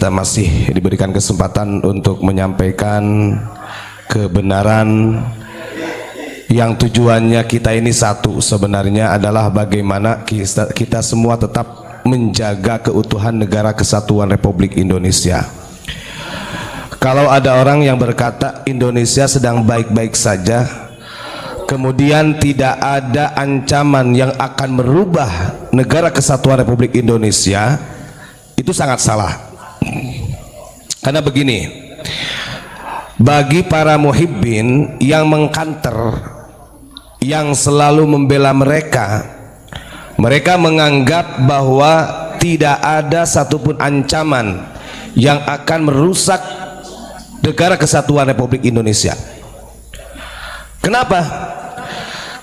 kita masih diberikan kesempatan untuk menyampaikan kebenaran yang tujuannya kita ini satu, sebenarnya adalah bagaimana kita semua tetap menjaga keutuhan negara kesatuan Republik Indonesia. Kalau ada orang yang berkata Indonesia sedang baik-baik saja, kemudian tidak ada ancaman yang akan merubah negara kesatuan Republik Indonesia, itu sangat salah. Karena begini, bagi para muhibbin yang mengkanter, yang selalu membela mereka, mereka menganggap bahwa tidak ada satupun ancaman yang akan merusak negara kesatuan Republik Indonesia. Kenapa?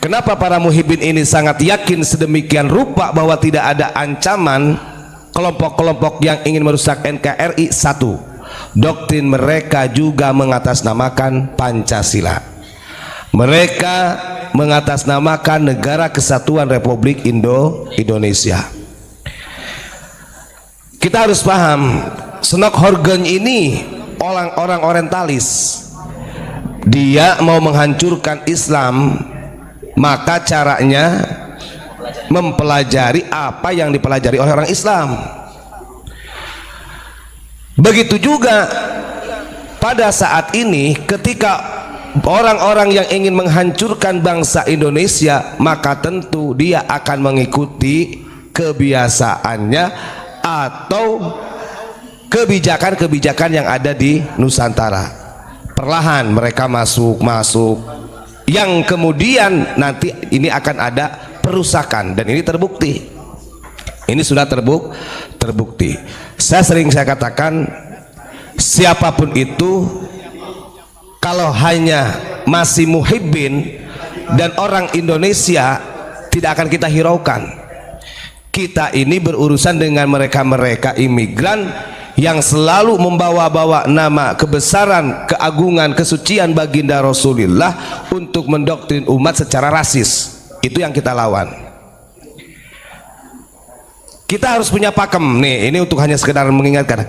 Kenapa para muhibbin ini sangat yakin sedemikian rupa bahwa tidak ada ancaman kelompok-kelompok yang ingin merusak NKRI? Satu, doktrin mereka juga mengatasnamakan Pancasila. Mereka mengatasnamakan negara kesatuan Republik Indonesia. Kita harus paham, Snok Horgen ini orang orientalis. Dia mau menghancurkan Islam, maka caranya mempelajari apa yang dipelajari oleh orang Islam. Begitu juga pada saat ini ketika orang-orang yang ingin menghancurkan bangsa Indonesia, maka tentu dia akan mengikuti kebiasaannya atau kebijakan-kebijakan yang ada di Nusantara. Perlahan mereka masuk, yang kemudian nanti ini akan ada perusakan, dan ini terbukti. Ini sudah terbukti. Saya katakan, siapapun itu, kalau hanya masih muhibbin dan orang Indonesia, tidak akan kita hiraukan. Kita ini berurusan dengan mereka-mereka imigran yang selalu membawa-bawa nama kebesaran, keagungan, kesucian baginda Rasulullah untuk mendoktrin umat secara rasis. Itu yang kita lawan. Kita harus punya pakem nih, ini untuk hanya sekedar mengingatkan.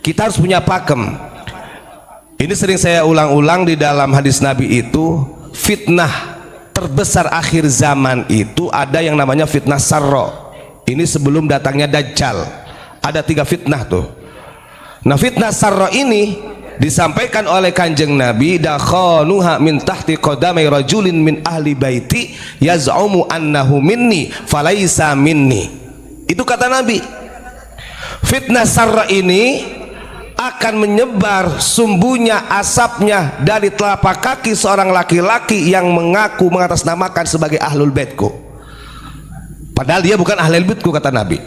Kita harus punya pakem. Ini sering saya ulang-ulang di dalam hadis Nabi itu, fitnah terbesar akhir zaman itu ada yang namanya fitnah sarro. Ini sebelum datangnya Dajjal. Ada 3 fitnah tuh. Nah, fitnah sarro ini disampaikan oleh Kanjeng Nabi, dakhanuha min tahti qadamai rajulin min ahli baiti yaz'umu annahu minni falaisa minni. Itu kata Nabi. Fitnah sarro ini akan menyebar sumbunya, asapnya dari telapak kaki seorang laki-laki yang mengaku mengatasnamakan sebagai ahlul baitku, padahal dia bukan ahlul baitku, kata Nabi.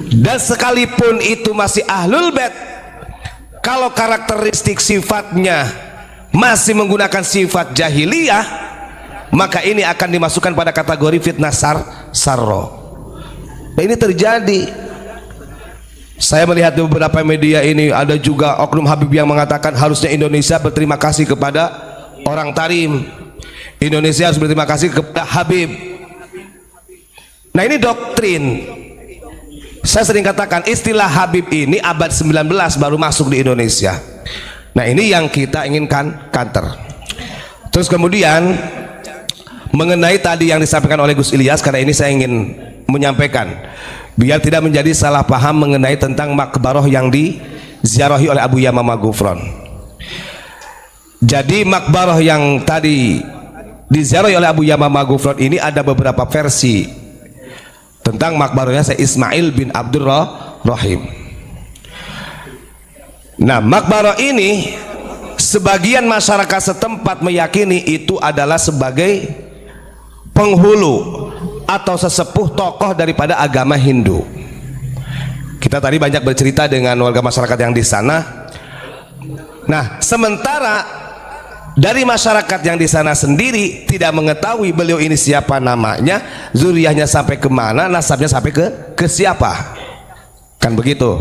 Dan sekalipun itu masih ahlul bait, kalau karakteristik sifatnya masih menggunakan sifat jahiliyah, maka ini akan dimasukkan pada kategori fitnah sarro. Nah, ini terjadi. Saya melihat di beberapa media ini ada juga oknum Habib yang mengatakan harusnya Indonesia berterima kasih kepada orang Tarim. Indonesia harus berterima kasih kepada Habib. Nah, ini doktrin. Saya sering katakan istilah Habib ini abad 19 baru masuk di Indonesia. Nah, ini yang kita inginkan counter. Terus kemudian mengenai tadi yang disampaikan oleh Gus Ilyas, karena ini saya ingin menyampaikan biar tidak menjadi salah paham mengenai tentang makbaroh yang diziarahi oleh Abu Yamamah Ghufron. Jadi makbaroh yang tadi diziarahi oleh Abu Yamamah Ghufron ini ada beberapa versi tentang makbarohnya Syekh Ismail bin Abdul Rahim. Nah, makbaroh ini sebagian masyarakat setempat meyakini itu adalah sebagai penghulu atau sesepuh tokoh daripada agama Hindu. Kita tadi banyak bercerita dengan warga masyarakat yang di sana. Nah, sementara dari masyarakat yang di sana sendiri tidak mengetahui beliau ini siapa namanya, zuriyahnya sampai kemana, nasabnya sampai ke siapa, kan begitu.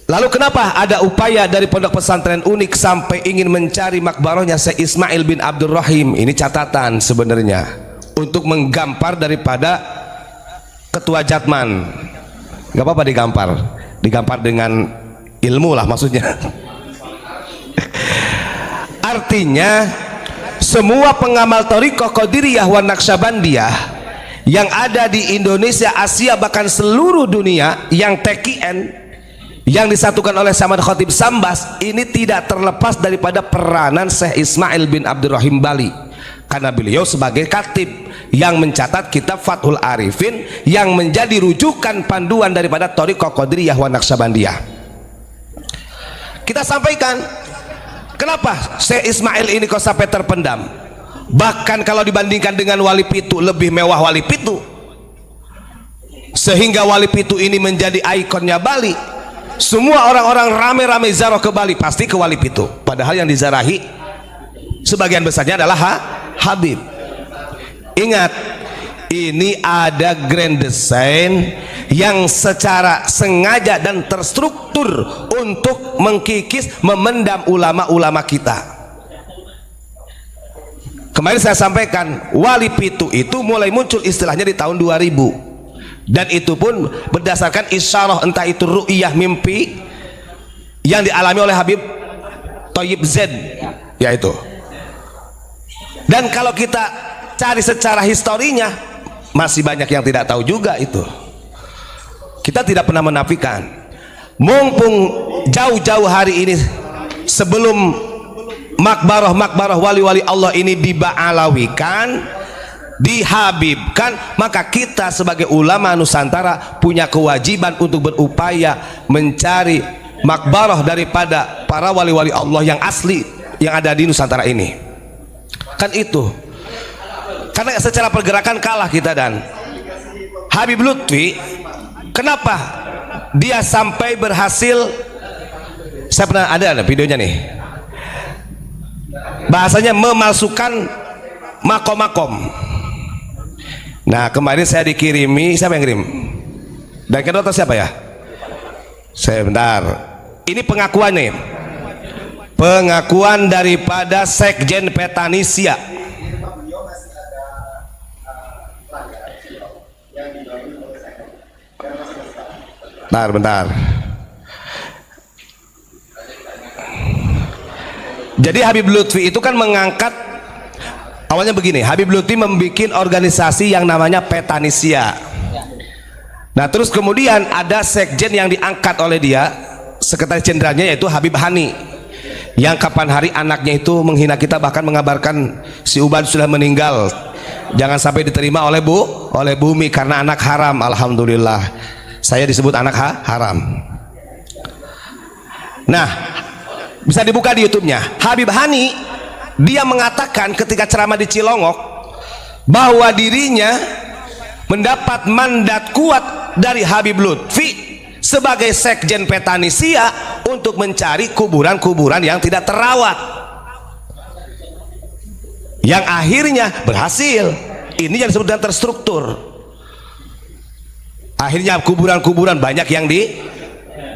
Lalu kenapa ada upaya dari pondok pesantren Unik sampai ingin mencari makbarohnya Syekh Ismail bin Abdul Rahim? Ini catatan sebenarnya untuk menggampar daripada ketua Jatman. Gak apa-apa digampar, digampar dengan ilmu lah maksudnya. Artinya semua pengamal thariqah Qadiriyah wa Naqsyabandiyah yang ada di Indonesia, Asia, bahkan seluruh dunia yang TKN yang disatukan oleh Samad Khatib Sambas ini tidak terlepas daripada peranan Syekh Ismail bin Abdurrahim Bali, karena beliau sebagai khatib yang mencatat kitab Fathul Arifin yang menjadi rujukan panduan daripada thariqah Qadiriyah wa Naqsyabandiyah. Kita sampaikan kenapa Syekh Ismail ini kok sampai terpendam, bahkan kalau dibandingkan dengan Wali Pitu lebih mewah Wali Pitu, sehingga Wali Pitu ini menjadi ikonnya Bali. Semua orang-orang rame-rame ziarah ke Bali pasti ke Wali Pitu, padahal yang dizarahi sebagian besarnya adalah Habib. Ingat, ini ada grand design yang secara sengaja dan terstruktur untuk mengkikis, memendam ulama-ulama kita. Kemarin saya sampaikan Wali Pitu itu mulai muncul istilahnya di tahun 2000, dan itu pun berdasarkan isyarah, entah itu ru'iyah, mimpi yang dialami oleh Habib Thayyib Z, yaitu. Dan kalau kita cari secara historinya masih banyak yang tidak tahu juga itu. Kita tidak pernah menafikan. Mumpung jauh-jauh hari ini sebelum makbarah wali-wali Allah ini diba'alawikan, dihabibkan, maka kita sebagai ulama Nusantara punya kewajiban untuk berupaya mencari makbarah daripada para wali-wali Allah yang asli yang ada di Nusantara ini. Kan itu. Karena secara pergerakan kalah kita. Dan Habib Lutfi, kenapa dia sampai berhasil? Saya pernah ada videonya nih, bahasanya memalsukan makom-makom. Nah kemarin saya dikirimi, siapa yang kirim? Dan kedua atau siapa ya? Saya bentar. Ini pengakuan nih, pengakuan daripada Sekjen Petanisia. Bentar. Jadi Habib Lutfi itu kan mengangkat, awalnya begini, Habib Lutfi membuat organisasi yang namanya Petanisia. Nah terus kemudian ada sekjen yang diangkat oleh dia, sekretaris jenderalnya, yaitu Habib Hani, yang kapan hari anaknya itu menghina kita, bahkan mengabarkan si Uban sudah meninggal, jangan sampai diterima oleh bumi karena anak haram. Alhamdulillah saya disebut anak haram. Nah bisa dibuka di YouTube-nya. Habib Hani dia mengatakan ketika ceramah di Cilongok bahwa dirinya mendapat mandat kuat dari Habib Lutfi sebagai sekjen Petanisia untuk mencari kuburan-kuburan yang tidak terawat, yang akhirnya berhasil. Ini yang disebut dengan terstruktur. Akhirnya kuburan-kuburan banyak yang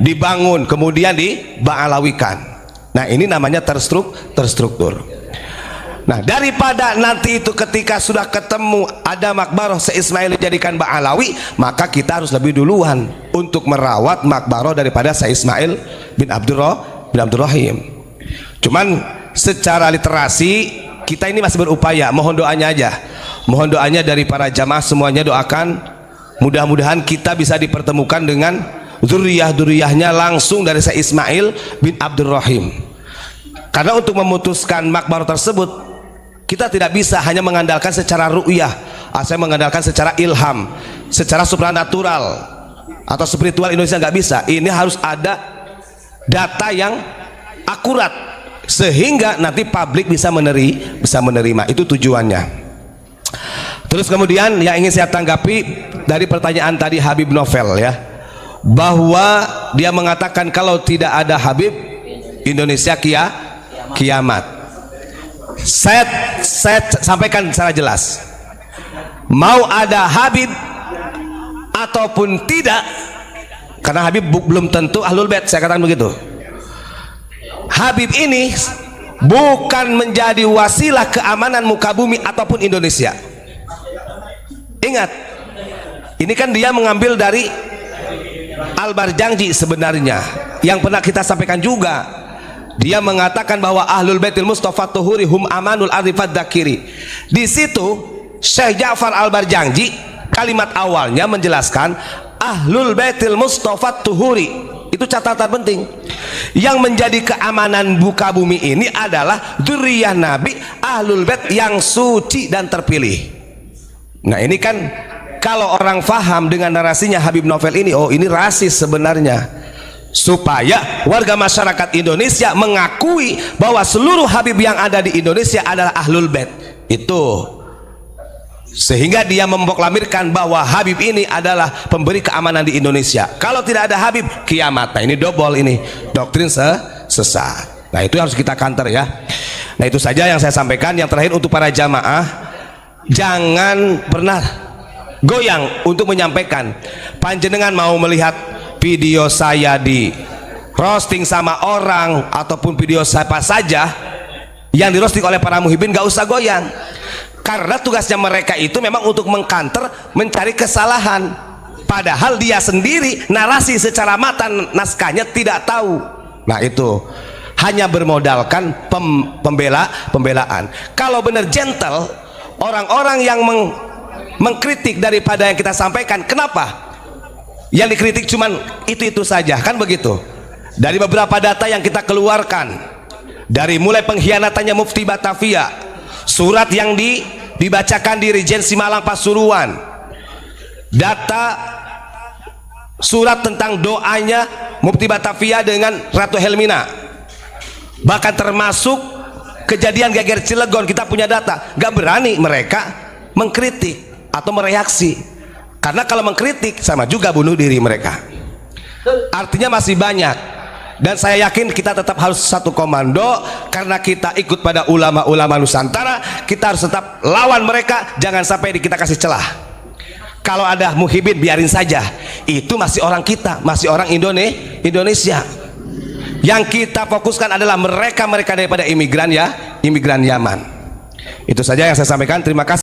dibangun, kemudian diba'alawikan. Nah ini namanya terstruktur. Nah daripada nanti itu ketika sudah ketemu ada makbarah Syekh Ismail dijadikan ba'alawi, maka kita harus lebih duluan untuk merawat makbarah daripada Syekh Ismail bin Abdurrahim. Cuman secara literasi kita ini masih berupaya, mohon doanya aja, mohon doanya dari para jamaah semuanya, doakan mudah-mudahan kita bisa dipertemukan dengan dzurriyyah-dzurriyyahnya langsung dari Syekh Ismail bin Abdurrahim. Karena untuk memutuskan makbarah tersebut kita tidak bisa hanya mengandalkan secara ru'yah, saya mengandalkan secara ilham, secara supranatural atau spiritual Indonesia, nggak bisa. Ini harus ada data yang akurat sehingga nanti publik bisa menerima. Itu tujuannya. Terus kemudian yang ingin saya tanggapi dari pertanyaan tadi Habib Novel ya, bahwa dia mengatakan kalau tidak ada Habib Indonesia kiamat. Saya sampaikan secara jelas, mau ada Habib ataupun tidak, karena Habib belum tentu Ahlul Bait, saya katakan begitu. Habib ini bukan menjadi wasilah keamanan muka bumi ataupun Indonesia. Ingat, ini kan dia mengambil dari Al-Barjangji sebenarnya yang pernah kita sampaikan juga, dia mengatakan bahwa Ahlul Baitil Mustafa Tuhuri hum amanul arifat dakiri. Di situ Syekh Ja'far Al-Barjangji kalimat awalnya menjelaskan Ahlul Baitil Mustafa Tuhuri, itu catatan penting. Yang menjadi keamanan buka bumi ini adalah dzurriyyah Nabi, Ahlul Bait yang suci dan terpilih. Nah ini kan kalau orang faham dengan narasinya Habib Novel ini, oh ini rasis sebenarnya, supaya warga masyarakat Indonesia mengakui bahwa seluruh Habib yang ada di Indonesia adalah Ahlul Bait. Itu sehingga dia memproklamirkan bahwa Habib ini adalah pemberi keamanan di Indonesia. Kalau tidak ada Habib, kiamat. Nah ini double, ini doktrin sesat. Nah itu harus kita counter ya. Nah itu saja yang saya sampaikan. Yang terakhir untuk para jamaah, jangan pernah goyang untuk menyampaikan. Panjenengan mau melihat video saya di roasting sama orang ataupun video siapa saja yang di roasting oleh para muhibin, gak usah goyang, karena tugasnya mereka itu memang untuk mengkanter, mencari kesalahan, padahal dia sendiri narasi secara mata naskahnya tidak tahu. Nah itu hanya bermodalkan pembelaan. Kalau benar gentle, orang-orang yang mengkritik daripada yang kita sampaikan, kenapa yang dikritik cuman itu saja, kan begitu. Dari beberapa data yang kita keluarkan, dari mulai pengkhianatannya Mufti Batavia, surat yang dibacakan di Regensi Malang Pasuruan, data surat tentang doanya Mufti Batavia dengan Ratu Helmina, bahkan termasuk kejadian geger Cilegon, kita punya data. Gak berani mereka mengkritik atau mereaksi, karena kalau mengkritik sama juga bunuh diri mereka. Artinya masih banyak, dan saya yakin kita tetap harus satu komando, karena kita ikut pada ulama-ulama Nusantara. Kita harus tetap lawan mereka, jangan sampai kita kasih celah. Kalau ada muhibin biarin saja, itu masih orang kita, masih orang Indonesia. Yang kita fokuskan adalah mereka daripada imigran ya, imigran Yaman. Itu saja yang saya sampaikan. Terima kasih.